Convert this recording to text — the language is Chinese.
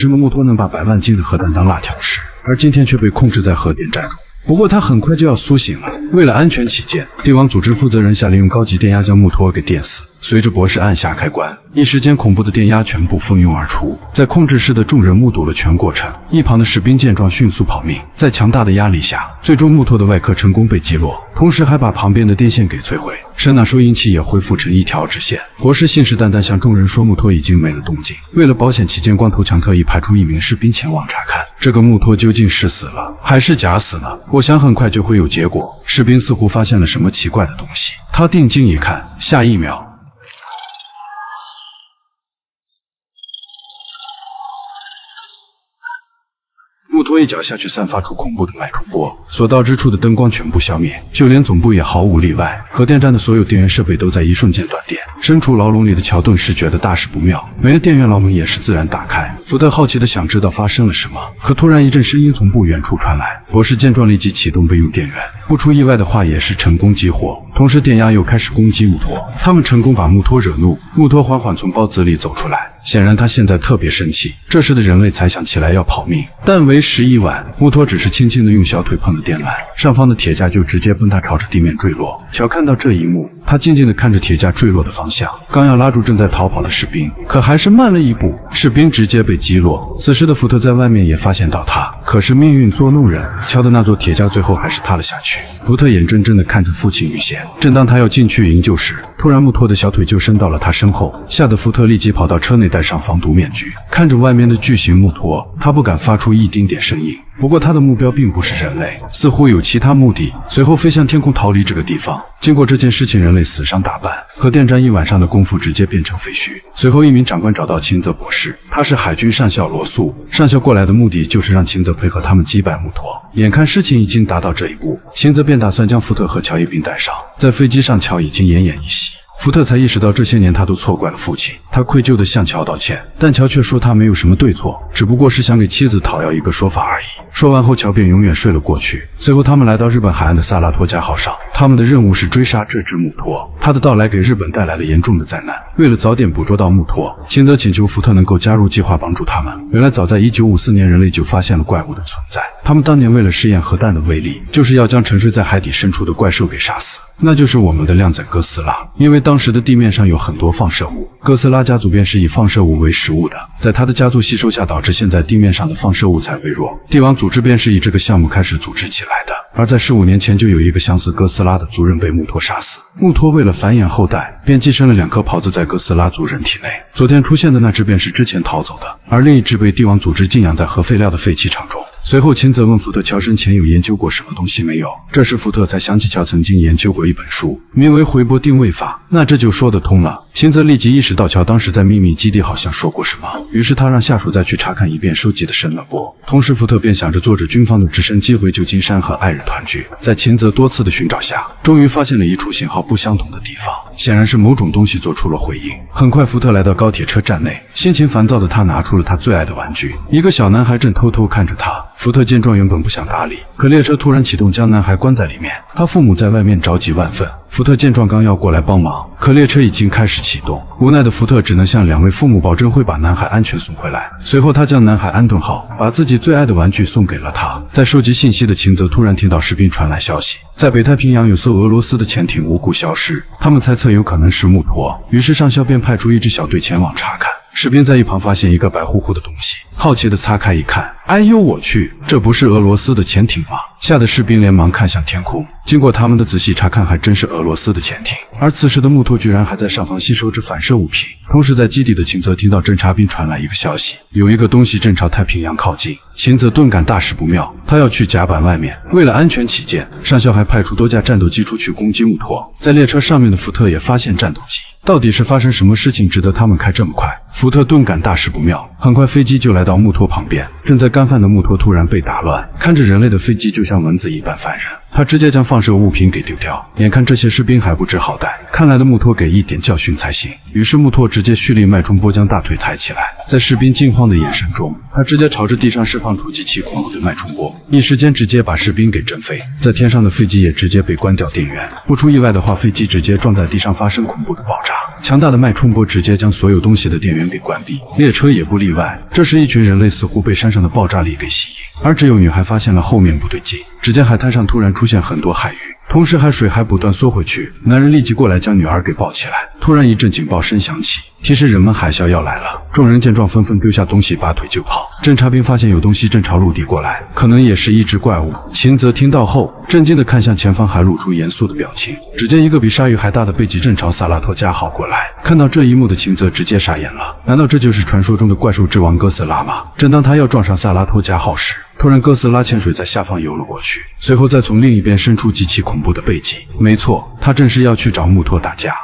什么木托能把100万斤的核弹当辣条吃，而今天却被控制在核电站中。不过他很快就要苏醒了，为了安全起见，帝王组织负责人下令用高级电压将木托给电死。随着博士按下开关，一时间恐怖的电压全部蜂拥而出，在控制室的众人目睹了全过程。一旁的士兵见状迅速跑命，在强大的压力下，最终木托的外壳成功被击落，同时还把旁边的电线给摧毁，声呐收音器也恢复成一条直线。博士信誓旦旦向众人说木托已经没了动静，为了保险起见，光头强特意派出1名士兵前往查看这个木托究竟是死了还是假死呢？我想很快就会有结果。士兵似乎发现了什么奇怪的东西，他定睛一看，下一秒木托一脚下去，散发出恐怖的脉冲波，所到之处的灯光全部消灭，就连总部也毫无例外。核电站的所有电源设备都在一瞬间断电。身处牢笼里的乔顿是觉得大事不妙，没了电源，牢门也是自然打开。福特好奇的想知道发生了什么，可突然一阵声音从不远处传来。博士见状立即启动备用电源，不出意外的话也是成功激活，同时电压又开始攻击木托。他们成功把木托惹怒，木托缓缓从包子里走出来。显然他现在特别生气，这时的人类才想起来要跑命，但为时已晚。木托只是轻轻的用小腿碰了电缆，上方的铁架就直接崩塌，朝着地面坠落。乔看到这一幕，他静静地看着铁架坠落的方向，刚要拉住正在逃跑的士兵，可还是慢了一步，士兵直接被击落。此时的福特在外面也发现到他，可是命运捉弄人，乔的那座铁架最后还是塌了下去。福特眼睁睁地看着父亲遇险，正当他要进去营救时，突然木托的小腿就伸到了他身后，吓得福特立即跑到车内戴上防毒面具，看着外面的巨型木托，他不敢发出一丁点声音。不过他的目标并不是人类，似乎有其他目的，随后飞向天空逃离这个地方。经过这件事情，人类死伤大半，核电站一晚上的功夫直接变成废墟。随后一名长官找到秦泽博士，他是海军上校罗素，上校过来的目的就是让秦泽配合他们击败木托。眼看事情已经达到这一步，秦泽便打算将福特和乔一并带上。在飞机上，乔已经奄奄一息。福特才意识到这些年他都错怪了父亲，他愧疚地向乔道歉，但乔却说他没有什么对错，只不过是想给妻子讨要一个说法而已。说完后，乔便永远睡了过去。随后他们来到日本海岸的萨拉托加号上，他们的任务是追杀这只木托。他的到来给日本带来了严重的灾难，为了早点捕捉到木托，秦泽请求福特能够加入计划帮助他们。原来早在1954年，人类就发现了怪物的存在，他们当年为了试验核弹的威力，就是要将沉睡在海底深处的怪兽给杀死，那就是我们的靓仔哥斯拉。因为当时的地面上有很多放射物，哥斯拉家族便是以放射物为食物的，在他的家族吸收下，导致现在地面上的放射物才微弱。帝王组织便是以这个项目开始组织起来的，而在15年前就有一个相似哥斯拉的族人被木托杀死，木托为了繁衍后代，便寄生了2颗狍子在哥斯拉族人体内。昨天出现的那只便是之前逃走的，而另一只被帝王组织静养在核废料的废弃场中。随后秦泽问福特乔生前有研究过什么东西没有，这时福特才想起乔曾经研究过一本书，名为回波定位法，那这就说得通了。秦泽立即意识到乔当时在秘密基地好像说过什么，于是他让下属再去查看一遍收集的声呐波。同时福特便想着坐着军方的直升机回旧金山和爱人团聚。在秦泽多次的寻找下，终于发现了一处型号不相同的地方，显然是某种东西做出了回应。很快福特来到高铁车站内，心情烦躁的他拿出了他最爱的玩具，一个小男孩正偷偷看着他。福特见状原本不想搭理，可列车突然启动，将男孩关在里面，他父母在外面着急万分。福特见状刚要过来帮忙，可列车已经开始启动，无奈的福特只能向2位父母保证会把男孩安全送回来。随后他将男孩安顿好，把自己最爱的玩具送给了他。在收集信息的秦泽突然听到士兵传来消息，在北太平洋有艘俄罗斯的潜艇无故消失，他们猜测有可能是木托，于是上校便派出一支小队前往查看。士兵在一旁发现一个白乎乎的东西，好奇地擦开一看，哎呦我去，这不是俄罗斯的潜艇吗？吓得士兵连忙看向天空，经过他们的仔细查看，还真是俄罗斯的潜艇。而此时的木托居然还在上方吸收着反射物品。同时在基地的秦泽听到侦察兵传来一个消息，有一个东西正朝太平洋靠近。秦泽顿感大事不妙，他要去甲板外面。为了安全起见，上校还派出多架战斗机出去攻击木托。在列车上面的福特也发现战斗机，到底是发生什么事情值得他们开这么快？福特顿感大事不妙，很快飞机就来到木托旁边。正在干饭的木托突然被打乱，看着人类的飞机就像蚊子一般烦人。他直接将放射物品给丢掉。眼看这些士兵还不知好歹，看来的木托给一点教训才行。于是木托直接蓄力脉冲波将大腿抬起来，在士兵惊慌的眼神中，他直接朝着地上释放出极其恐怖的脉冲波，一时间直接把士兵给震飞。在天上的飞机也直接被关掉电源，不出意外的话，飞机直接撞在地上发生恐怖的爆炸。强大的脉冲波直接将所有东西的电源给关闭，列车也不例外。这时一群人类似乎被山上的爆炸力给吸引，而只有女孩发现了后面不对劲。只见海滩上突然出现很多海鱼，同时海水还不断缩回去。男人立即过来将女儿给抱起来。突然一阵警报声响起，提示人们海啸要来了。众人见状纷纷丢下东西拔腿就跑。侦察兵发现有东西正朝陆地过来，可能也是一只怪物。秦泽听到后震惊地看向前方，还露出严肃的表情。只见一个比鲨鱼还大的背脊正朝萨拉托加号过来。看到这一幕的秦泽直接傻眼了，难道这就是传说中的怪兽之王哥斯拉吗？正当他要撞上萨拉托加号时，突然哥斯拉潜水在下方游了过去，随后再从另一边伸出极其恐怖的背脊。没错，他正是要去找木托打架。